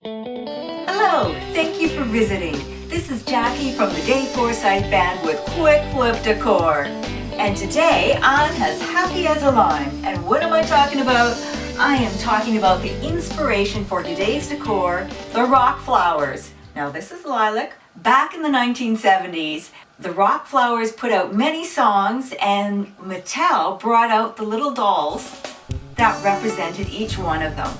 Hello, thank you for visiting. This is Jackie from the Dave Forsyth Band with Quick Flip Decor. And today I'm as happy as a lime. And what am I talking about? I am talking about the inspiration for today's decor, the rock flowers. Now this is lilac. Back in the 1970s, the rock flowers put out many songs and Mattel brought out the little dolls that represented each one of them.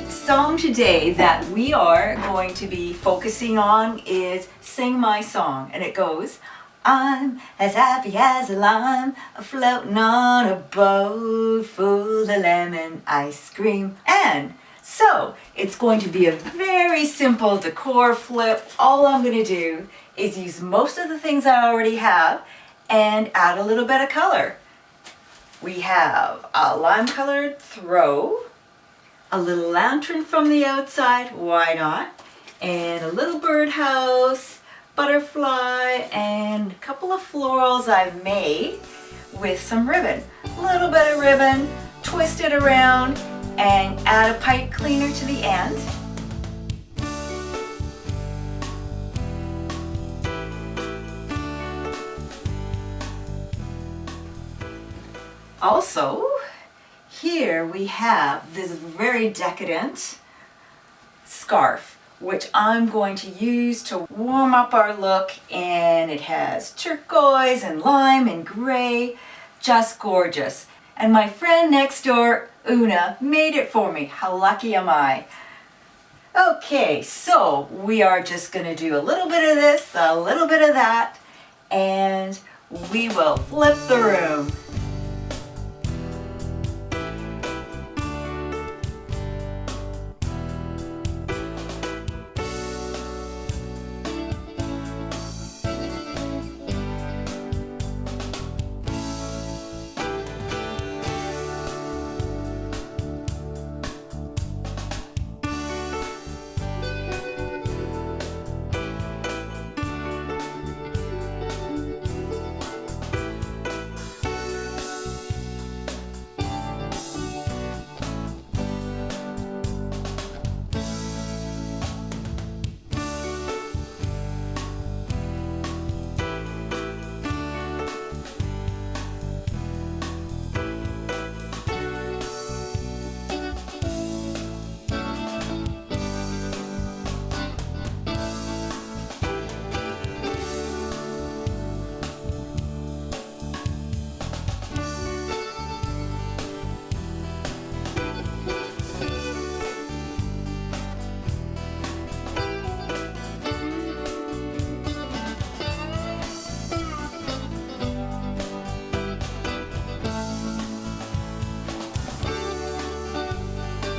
Song today that we are going to be focusing on is Sing My Song, and it goes, I'm as happy as a lime, floating on a boat full of lemon ice cream. And so it's going to be a very simple decor flip. All I'm going to do is use most of the things I already have and add a little bit of color. We have a lime colored throw, a little lantern from the outside, why not? And a little birdhouse, butterfly, and a couple of florals I've made with some ribbon. A little bit of ribbon, twist it around, and add a pipe cleaner to the end. Also, here we have this very decadent scarf, which I'm going to use to warm up our look, and it has turquoise and lime and gray, just gorgeous. And my friend next door, Una, made it for me. How lucky am I? Okay, so we are just going to do a little bit of this, a little bit of that, and we will flip the room.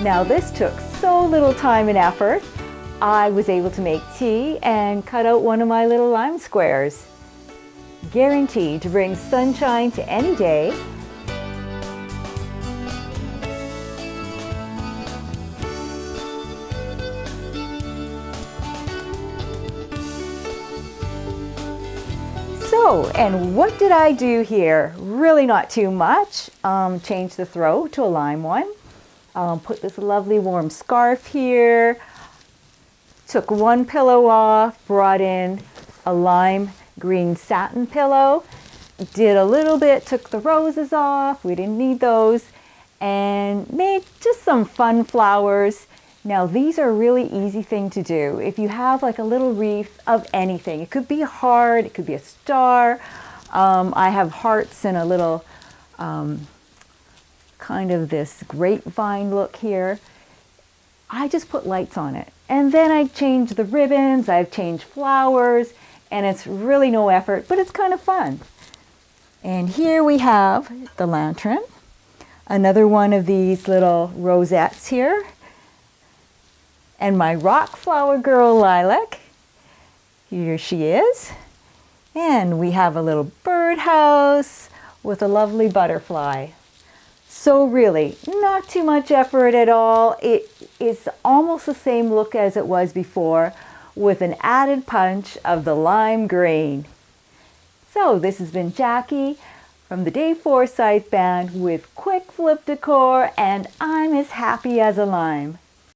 Now this took so little time and effort. I was able to make tea and cut out one of my little lime squares. Guaranteed to bring sunshine to any day. So, and what did I do here? Really not too much. Change the throw to a lime one. Put this lovely warm scarf here, took one pillow off, brought in a lime green satin pillow, did a little bit, took the roses off, we didn't need those, and made just some fun flowers. Now these are a really easy thing to do. If you have like a little wreath of anything, it could be a heart, it could be a star. I have hearts and a little kind of this grapevine look here. I just put lights on it. And then I change the ribbons, I've changed flowers, and it's really no effort, but it's kind of fun. And here we have the lantern, another one of these little rosettes here, and my rock flower girl lilac. Here she is. And we have a little birdhouse with a lovely butterfly. So really, not too much effort at all. It is almost the same look as it was before, with an added punch of the lime green. So this has been Jackie from the Dave Forsyth Band with quick flip decor, and I'm as happy as a lime.